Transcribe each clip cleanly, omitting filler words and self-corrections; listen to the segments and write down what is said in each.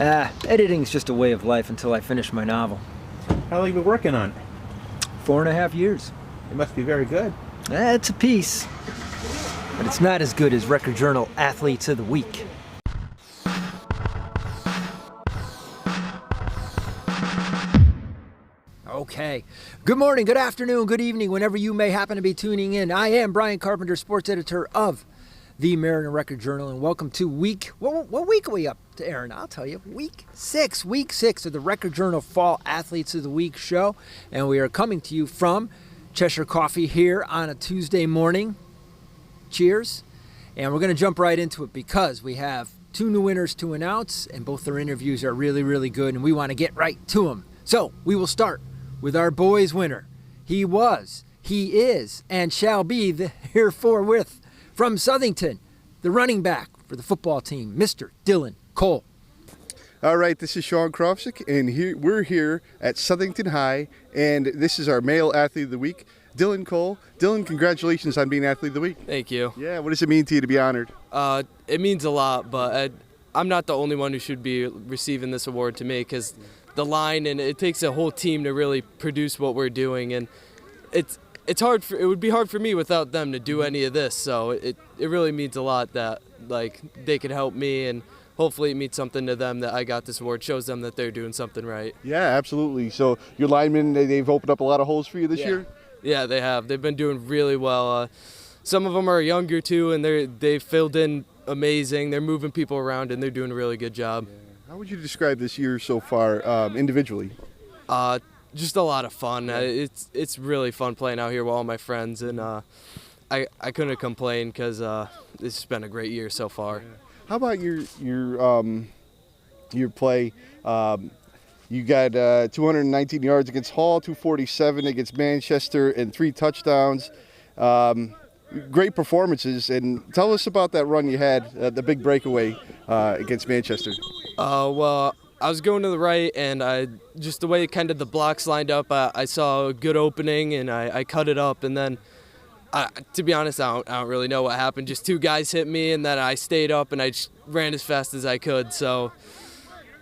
Editing's just a way of life until I finish my novel. How long have you been working on it? 4.5 years. It must be very good. It's a piece, but it's not as good as Record Journal Athletes of the Week. Okay. Good morning, good afternoon, good evening, whenever you may happen to be tuning in. I am Brian Carpenter, sports editor of the Mariner Record Journal, and welcome to what week are we up to, Aaron? I'll tell you, week six of the Record Journal Fall Athletes of the Week show, and we are coming to you from Cheshire Coffee here on a Tuesday morning. Cheers. And we're going to jump right into it because we have two new winners to announce, and both their interviews are really, really good, and we want to get right to them. So we will start with our boys winner. He was, he is, and shall be the herewith from Southington, the running back for the football team, Mr. Dylan Cole. All right, this is Sean Krofsik, and we're here at Southington High, and this is our male athlete of the week, Dylan Cole. Dylan, congratulations on being athlete of the week. Thank you. Yeah, what does it mean to you to be honored? It means a lot, but I'm not the only one who should be receiving this award to me, because the line, and it takes a whole team to really produce what we're doing, and it's hard. It would be hard for me without them to do any of this. So it really means a lot that they could help me, and hopefully it means something to them that I got this award. Shows them that they're doing something right. Yeah, absolutely. So your linemen, they've opened up a lot of holes for you this year? Yeah, they have. They've been doing really well. Some of them are younger too, and they've filled in amazing. They're moving people around, and they're doing a really good job. Yeah. How would you describe this year so far individually? Just a lot of fun. It's really fun playing out here with all my friends, and I couldn't complain because it's been a great year so far. Yeah. How about your play? You got 219 yards against Hall, 247 against Manchester, and 3 touchdowns. Great performances, and tell us about that run you had, the big breakaway against Manchester. Well, I was going to the right, and just the way kind of the blocks lined up, I saw a good opening, and I cut it up, and then, to be honest, I don't really know what happened. Just 2 guys hit me, and then I stayed up, and I just ran as fast as I could, so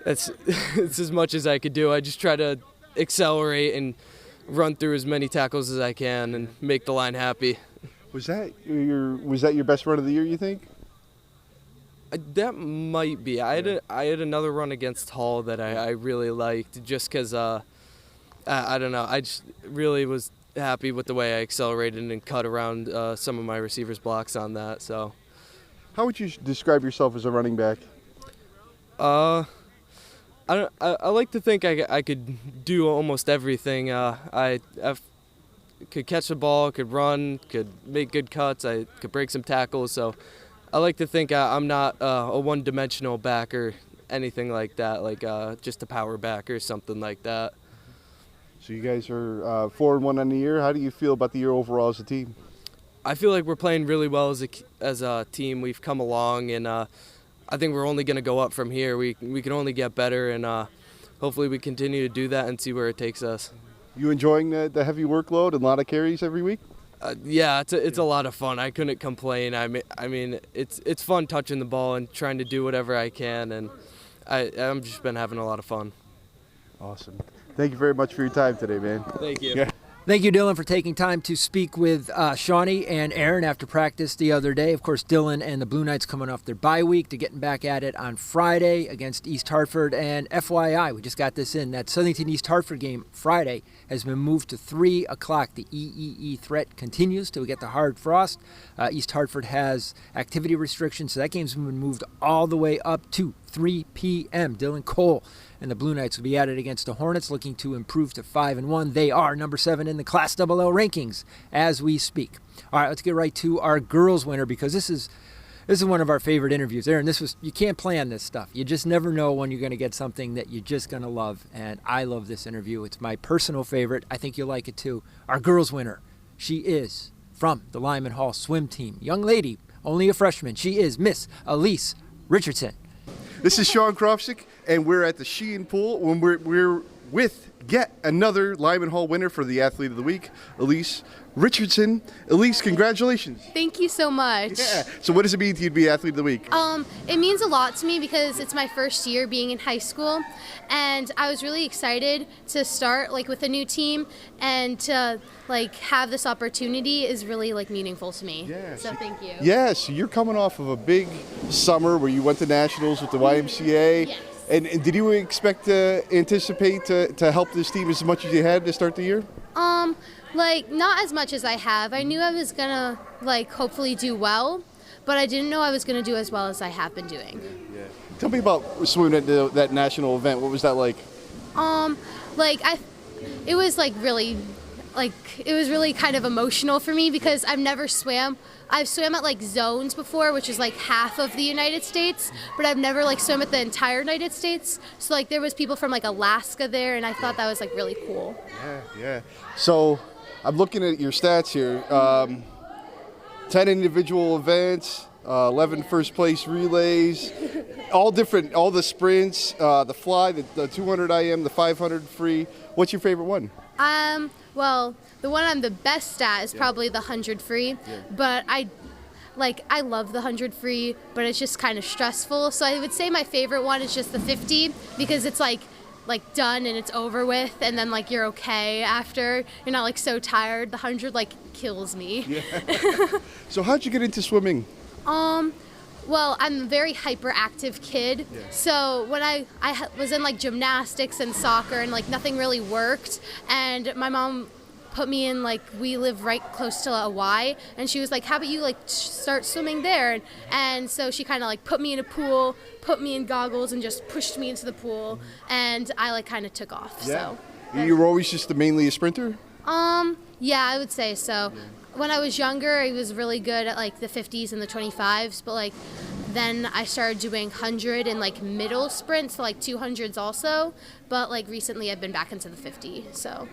it's as much as I could do. I just try to accelerate and run through as many tackles as I can and make the line happy. Was that your best run of the year, you think? That might be. I had another run against Hall that I really liked, just because I don't know. I just really was happy with the way I accelerated and cut around some of my receivers' blocks on that. So, how would you describe yourself as a running back? I like to think I could do almost everything. I could catch the ball, could run, could make good cuts. I could break some tackles. So I like to think I'm not a one-dimensional back or anything like that, like just a power back or something like that. So you guys are 4-1 on the year. How do you feel about the year overall as a team? I feel like we're playing really well as a team. We've come along, and I think we're only going to go up from here. We can only get better, and hopefully we continue to do that and see where it takes us. You enjoying the heavy workload and a lot of carries every week? Yeah, it's a lot of fun. I couldn't complain. I mean, it's fun touching the ball and trying to do whatever I can, and I've just been having a lot of fun. Awesome. Thank you very much for your time today, man. Thank you. Yeah. Thank you, Dylan, for taking time to speak with Shawnee and Aaron after practice the other day. Of course, Dylan and the Blue Knights coming off their bye week to getting back at it on Friday against East Hartford. And FYI, we just got this in, that Southington East Hartford game Friday has been moved to 3 o'clock. The EEE threat continues till we get the hard frost. East Hartford has activity restrictions, so that game's been moved all the way up to 3 p.m. Dylan Cole and the Blue Knights will be at it against the Hornets, looking to improve to 5-1. They are number 7 in the Class AA rankings as we speak. All right, let's get right to our girls winner, because this is one of our favorite interviews. Aaron, you can't plan this stuff. You just never know when you're going to get something that you're just going to love, and I love this interview. It's my personal favorite. I think you'll like it too. Our girls winner, she is from the Lyman Hall swim team. Young lady, only a freshman. She is Miss Elise Richardson. This is Sean Krofsik, and we're at the Sheehan Pool. When we're with yet another Lyman Hall winner for the Athlete of the Week, Elise Richardson. Elise, congratulations. Thank you so much. Yeah. So what does it mean to you to be Athlete of the Week? It means a lot to me because it's my first year being in high school, and I was really excited to start like with a new team, and to like have this opportunity is really like meaningful to me. Yeah, So thank you. Yeah, so you're coming off of a big summer where you went to nationals with the YMCA. Yes. And did you anticipate to help this team as much as you had to start the year? Like not as much as I have. I knew I was gonna like hopefully do well, but I didn't know I was gonna do as well as I have been doing. Tell me about swimming at that national event. What was that like? It was really kind of emotional for me because I've never swam. I've swam at like zones before, which is like half of the United States, but I've never like swum at the entire United States. So like there was people from like Alaska there, and I thought that was like really cool. Yeah. So I'm looking at your stats here. 10 individual events, 11 first place relays, all different, all the sprints, the fly, the 200 IM, the 500 free. What's your favorite one? Well, the one I'm the best at is probably the 100 free, but I love the 100 free, but it's just kind of stressful. So I would say my favorite one is just the 50 because it's like done and it's over with, and then like you're okay after. You're not like so tired. The 100 like kills me. So how'd you get into swimming? Well, I'm a very hyperactive kid, so when I was in like gymnastics and soccer and like nothing really worked, and my mom put me in like, we live right close to a Y, and she was like, how about you like start swimming there? And so she kind of like put me in a pool, put me in goggles, and just pushed me into the pool, and I like kind of took off. So You were always just mainly a sprinter? yeah, I would say so. When I was younger, I was really good at like the 50s and the 25s, but like then I started doing 100 and like middle sprints, so like 200s also, but like recently I've been back into the 50. So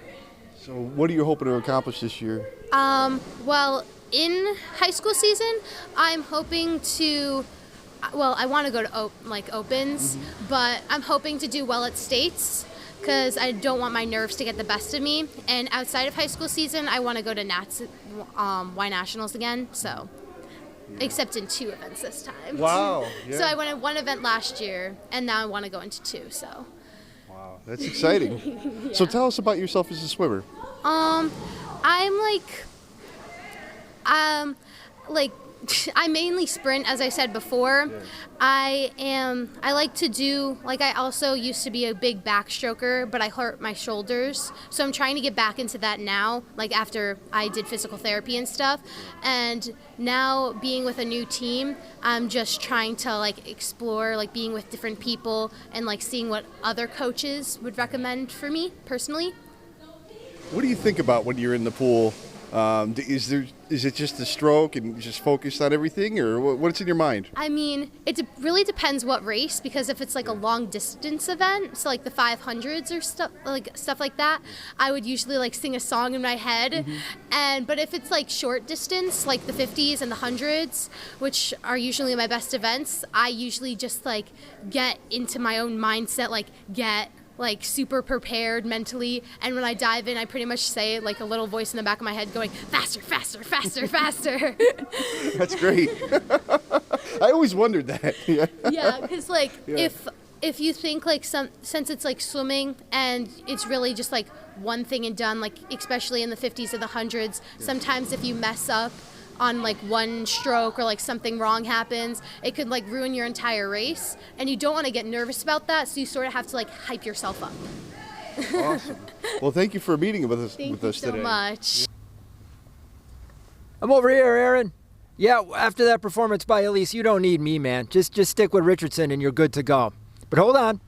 what are you hoping to accomplish this year? well, in high school season, I'm hoping to, well, I want to go to opens, but I'm hoping to do well at states, because I don't want my nerves to get the best of me. And outside of high school season, I want to go to Y Nationals again. So, except in 2 events this time. Wow. So I went in 1 event last year, and now I want to go into 2. So. Wow, that's exciting. So tell us about yourself as a swimmer. I'm like I mainly sprint, as I said before. I like to do, like, I also used to be a big backstroker, but I hurt my shoulders. So I'm trying to get back into that now, like after I did physical therapy and stuff. And now being with a new team, I'm just trying to like explore, like being with different people and like seeing what other coaches would recommend for me personally. What do you think about when you're in the pool? Is it just a stroke and just focused on everything, or what's in your mind? I mean, it really depends what race, because if it's like a long distance event, so like the 500s or stuff like that, I would usually like sing a song in my head. But if it's like short distance, like the 50s and the 100s, which are usually my best events, I usually just like get into my own mindset, like get like super prepared mentally, and when I dive in, I pretty much say like a little voice in the back of my head going faster, faster, faster, faster. That's great. I always wondered that. Yeah, because like if you think like since it's like swimming and it's really just like one thing and done, like especially in the 50s or the 100s, sometimes if you mess up on like one stroke or like something wrong happens, it could like ruin your entire race, and you don't want to get nervous about that, so you sort of have to like hype yourself up. Awesome. Well, thank you for meeting with us Thank you so today. much. I'm over here, Aaron. Yeah, after that performance by Elise, you don't need me, man. Just stick with Richardson and you're good to go. But hold on.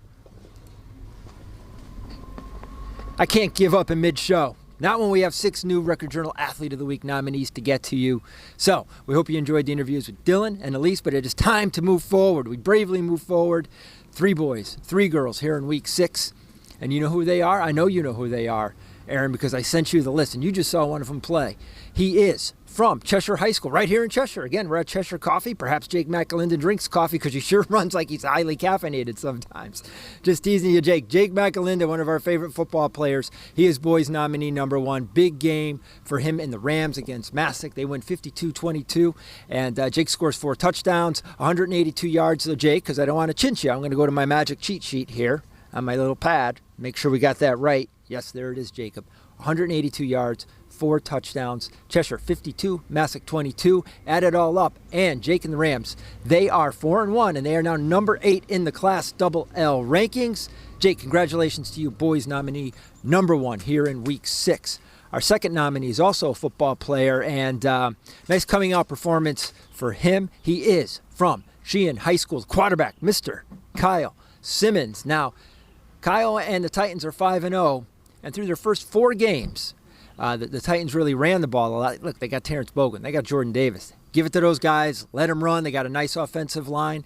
I can't give up in mid-show. Not when we have 6 new Record Journal Athlete of the Week nominees to get to you. So, we hope you enjoyed the interviews with Dylan and Elise, but it is time to move forward. We bravely move forward. 3 boys, 3 girls here in week 6. And you know who they are? I know you know who they are. Aaron, because I sent you the list, and you just saw one of them play. He is from Cheshire High School, right here in Cheshire. Again, we're at Cheshire Coffee. Perhaps Jake McAlinda drinks coffee because he sure runs like he's highly caffeinated sometimes. Just teasing you, Jake. Jake McAlinda, one of our favorite football players. He is boys nominee number 1. Big game for him and the Rams against Massac. They win 52-22, and Jake scores 4 touchdowns, 182 yards. So, Jake, because I don't want to chinch you, I'm going to go to my magic cheat sheet here on my little pad. Make sure we got that right. Yes, there it is, Jacob. 182 yards, 4 touchdowns. Cheshire 52, Massac 22. Add it all up, and Jake and the Rams, they are 4-1, and they are now number 8 in the Class Double L rankings. Jake, congratulations to you, boys nominee number 1 here in Week 6. Our second nominee is also a football player, and nice coming out performance for him. He is from Sheehan High School quarterback, Mr. Kyle Simmons. Now, Kyle and the Titans are 5-0, and through their first 4 games, the Titans really ran the ball a lot. Look, they got Terrence Bogan. They got Jordan Davis. Give it to those guys. Let them run. They got a nice offensive line.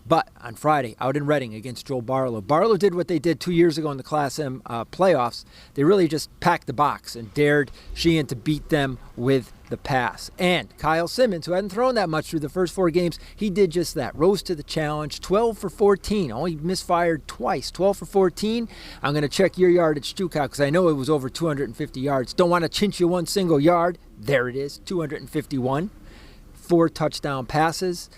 But on Friday, out in Reading against Joel Barlow, Barlow did what they did 2 years ago in the Class M playoffs. They really just packed the box and dared Sheehan to beat them with the pass. And Kyle Simmons, who hadn't thrown that much through the first 4 games, he did just that. Rose to the challenge, 12 for 14. Only misfired twice, 12 for 14. I'm going to check your yardage too, Kyle, because I know it was over 250 yards. Don't want to chinch you one single yard. There it is, 251. 4 touchdown passes.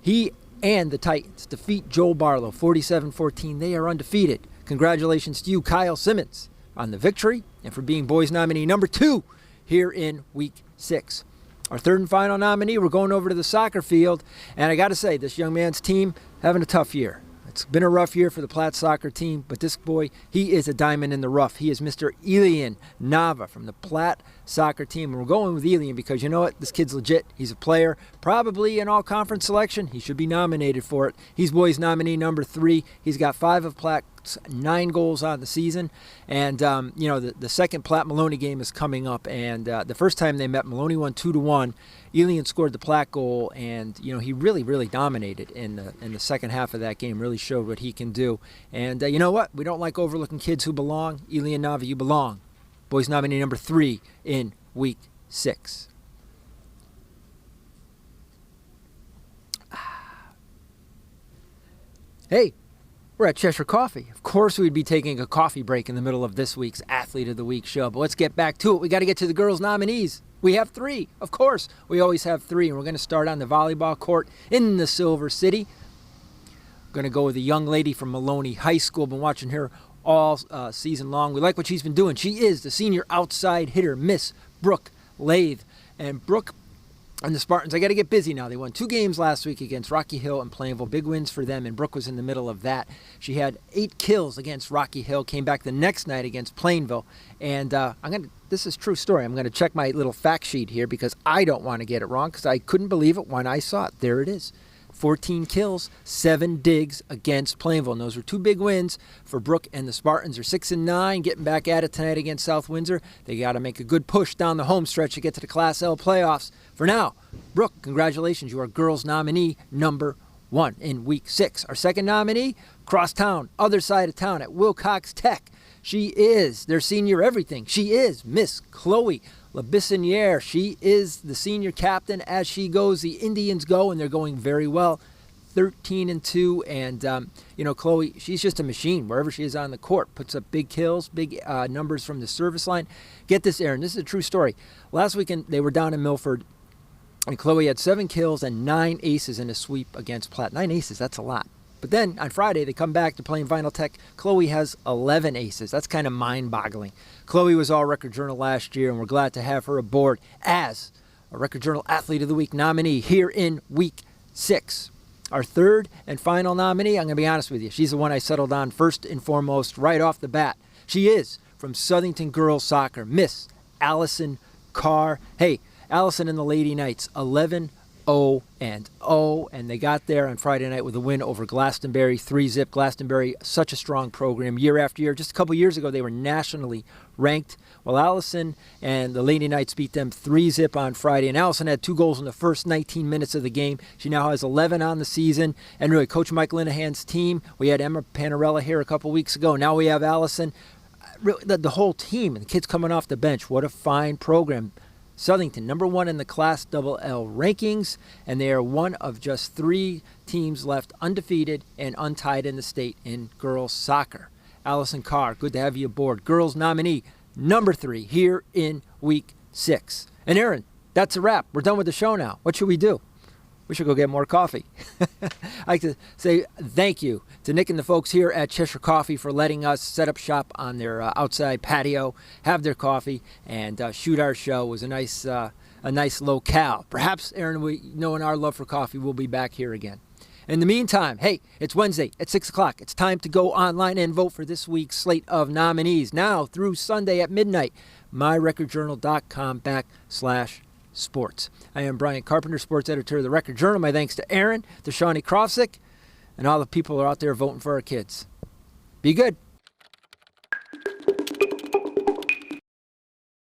He and the Titans defeat Joel Barlow 47-14. They are undefeated. Congratulations to you, Kyle Simmons, on the victory and for being boys nominee number 2 here in Week 6. Our third and final nominee, we're going over to the soccer field, and I got to say, this young man's team having a tough year. It's been a rough year for the Platte soccer team, but this boy, he is a diamond in the rough. He is Mr. Elian Nava from the Platte soccer team. And we're going with Elian because you know what? This kid's legit. He's a player. Probably an all-conference selection. He should be nominated for it. He's boys nominee number 3. He's got 5 of Platte's 9 goals on the season. And, the second Platte Maloney game is coming up. And the first time they met, Maloney won 2-1. Elian scored the Platte goal, and he really, really dominated in the second half of that game. Really showed what he can do. And you know what? We don't like overlooking kids who belong. Elian Nava, you belong. Boys nominee number 3 in Week 6. Hey, we're at Cheshire Coffee. Of course we'd be taking a coffee break in the middle of this week's Athlete of the Week show, but let's get back to it. We got to get to the girls' nominees. We have 3. Of course, we always have 3, and we're going to start on the volleyball court in the Silver City. We're going to go with a young lady from Maloney High School. Been watching her all season long. We like what she's been doing. She is the senior outside hitter, Miss Brooke Lathe. And Brooke and the Spartans, I got to get busy now. They won 2 games last week against Rocky Hill and Plainville. Big wins for them, and Brooke was in the middle of that. She had 8 kills against Rocky Hill, came back the next night against Plainville. And this is a true story. I'm going to check my little fact sheet here because I don't want to get it wrong because I couldn't believe it when I saw it. There it is. 14 kills, 7 digs against Plainville. And those were 2 big wins for Brooke, and the Spartans are 6-9, getting back at it tonight against South Windsor. They got to make a good push down the home stretch to get to the Class L playoffs. For now, Brooke, congratulations. You are girls nominee number 1 in Week 6. Our second nominee, crosstown, other side of town at Wilcox Tech. She is their senior everything. She is Miss Chloe LeBissonniere. She is the senior captain as she goes. The Indians go, and they're going very well, 13-2. And, Chloe, she's just a machine wherever she is on the court. Puts up big kills, big numbers from the service line. Get this, Aaron. This is a true story. Last weekend, they were down in Milford, and Chloe had 7 kills and 9 aces in a sweep against Platte. 9 aces, that's a lot. But then on Friday, they come back to playing Vinyl Tech. Chloe has 11 aces. That's kind of mind-boggling. Chloe was all Record Journal last year, and we're glad to have her aboard as a Record Journal Athlete of the Week nominee here in Week 6. Our third and final nominee, I'm going to be honest with you, she's the one I settled on first and foremost right off the bat. She is from Southington Girls Soccer, Miss Allison Carr. Hey, Allison and the Lady Knights, 11-0-0, and they got there on Friday night with a win over Glastonbury, 3-zip. Glastonbury, such a strong program year after year. Just a couple years ago, they were nationally ranked. Well, Allison and the Lady Knights beat them 3-zip on Friday, and Allison had 2 goals in the first 19 minutes of the game. She now has 11 on the season, and really, Coach Mike Linehan's team, we had Emma Panarella here a couple weeks ago. Now we have Allison. the whole team and the kids coming off the bench. What a fine program. Southington, number 1 in the Class L rankings, and they are one of just 3 teams left undefeated and untied in the state in girls soccer. Allison Carr, good to have you aboard. Girls nominee number 3 here in week 6. And Aaron, that's a wrap. We're done with the show now. What should we do? We should go get more coffee. I'd like to say thank you to Nick and the folks here at Cheshire Coffee for letting us set up shop on their outside patio, have their coffee, and shoot our show. It was a nice locale. Perhaps, Aaron, knowing our love for coffee, we'll be back here again. In the meantime, hey, it's Wednesday at 6 o'clock. It's time to go online and vote for this week's slate of nominees. Now through Sunday at midnight, myrecordjournal.com/sports. I am Brian Carpenter, sports editor of the Record Journal. My thanks to Aaron, to Shawnee Krofsick, and all the people who are out there voting for our kids. Be good.